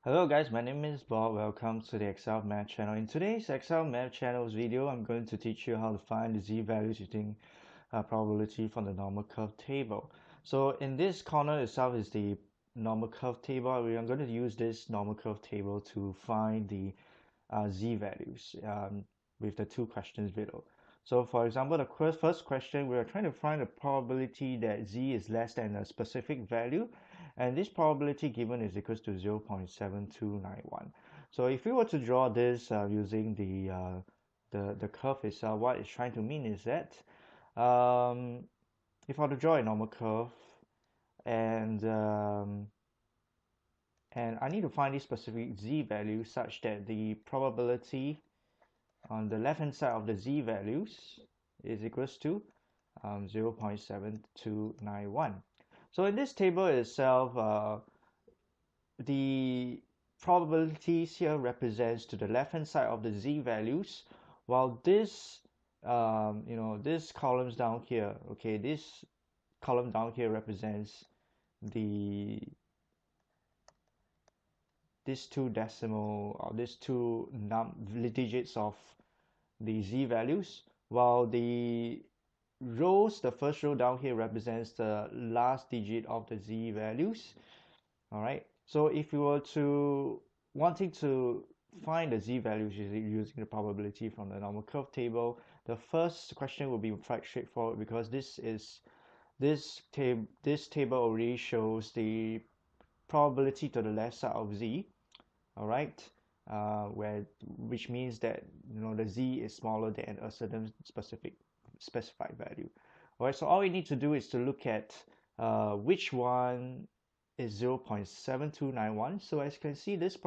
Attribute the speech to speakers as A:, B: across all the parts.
A: Hello guys, my name is Bob. Welcome to the Excel Math channel. In today's Excel Math channel's video, I'm going to teach you how to find the z-values using probability from the normal curve table. So in this corner itself is the normal curve table. We are going to use this normal curve table to find the z-values with the two questions below. So for example, the first question, we are trying to find the probability that z is less than a specific value, and this probability given is equals to 0.7291. So if we were to draw this using the curve itself, what it's trying to mean is that if I were to draw a normal curve and I need to find this specific z value such that the probability on the left hand side of the z values is equals to 0.7291. So in this table itself, the probabilities here represents to the left hand side of the z values, while this this columns down here, okay, this column down here represents the these two decimal or these two digits of the z values, while the rows, the first row down here represents the last digit of the z values. All right, so if you were to wanting to find the z values using the probability from the normal curve table, the first question will be quite straightforward because this table already shows the probability to the left side of z. All right, which means that the z is smaller than a certain specified value. All right, so all we need to do is to look at which one is 0.7291. So as you can see, this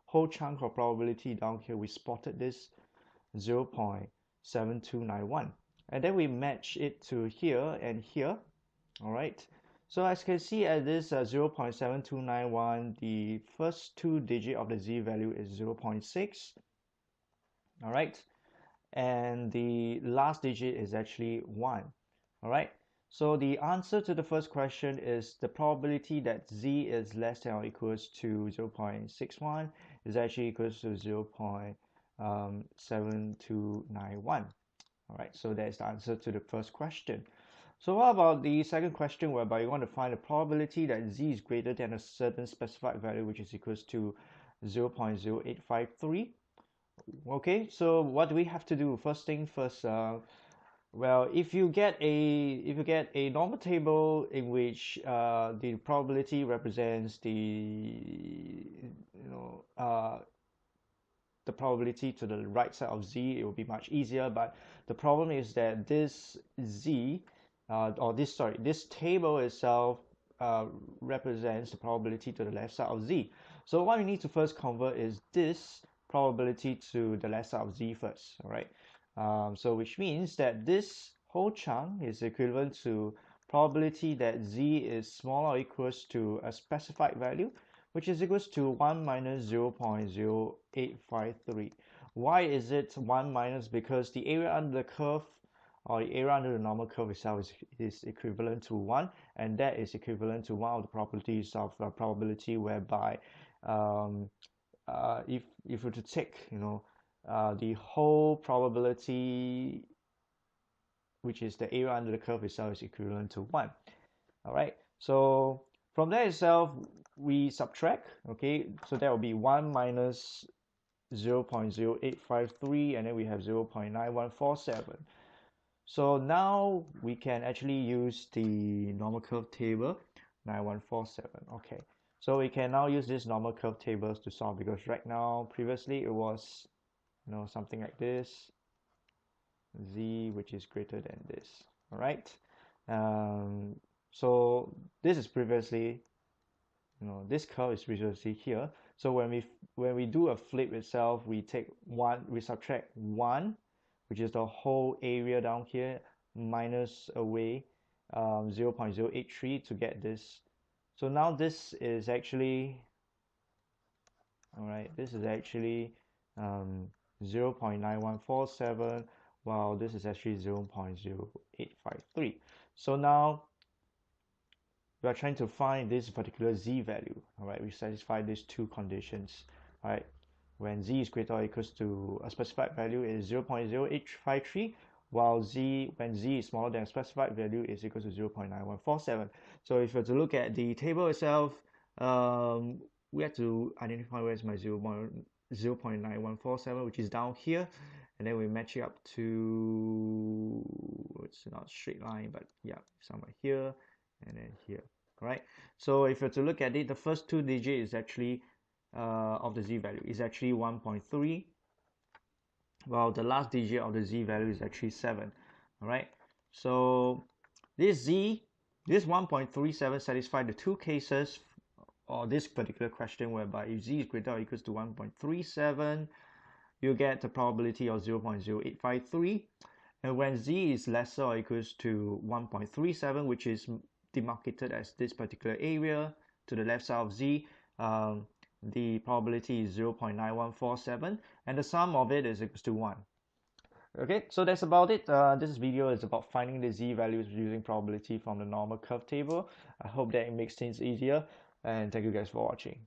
A: whole chunk of probability down here, we spotted this 0.7291, and then we match it to here and here. All right, so as you can see at this 0.7291, the first two digit of the z value is 0.6. All right, and the last digit is actually 1. All right, so the answer to the first question is the probability that z is less than or equals to 0.61 is actually equals to 0.7291. All right, so that's the answer to the first question. So what about the second question, whereby you want to find the probability that z is greater than a certain specified value, which is equals to 0.0853? Okay, so what do we have to do? First thing first, well, if you get a normal table in which the probability represents the probability to the right side of z, it will be much easier. But the problem is that this z this table itself represents the probability to the left side of z. So what we need to first convert is this probability to the left side of z first. All right, so which means that this whole chunk is equivalent to probability that z is smaller or equals to a specified value, which is equals to 1 minus 0.0853. Why is it 1 minus? Because the area under the curve, or the area under the normal curve itself, is equivalent to 1, and that is equivalent to one of the properties of probability, whereby if we were to take the whole probability, which is the area under the curve itself, is equivalent to 1. All right, so from there itself we subtract. Okay, so that will be 1 minus 0.0853, and then we have 0.9147. So now we can actually use the normal curve table 9147. Okay, so we can now use this normal curve tables to solve, because right now previously it was something like this, z which is greater than this. All right, so this is previously, this curve is previously here. So when we do a flip itself, we take 1, we subtract 1, which is the whole area down here, minus away 0.083 to get this. So now this is actually, all right, this is actually 0.9147, while this is actually 0.0853. So now we are trying to find this particular z value. All right, we satisfy these two conditions. All right, when z is greater or equals to a specified value is 0.0853, while when z is smaller than a specified value is equal to 0.9147. So if you were to look at the table itself, we have to identify where's my 0.9147, which is down here, and then we match it up to, it's not a straight line, but yeah, somewhere here and then here. All right, so if you're to look at it, the first two digits is actually of the z value is actually 1.3, while the last digit of the z value is actually 7. All right, so this 1.37 satisfies the two cases, or this particular question, whereby if z is greater or equals to 1.37, you get the probability of 0.0853, and when z is lesser or equals to 1.37, which is demarcated as this particular area to the left side of z, the probability is 0.9147, and the sum of it is equals to 1. Okay, so that's about it. This video is about finding the z values using probability from the normal curve table. I hope that it makes things easier, and thank you guys for watching.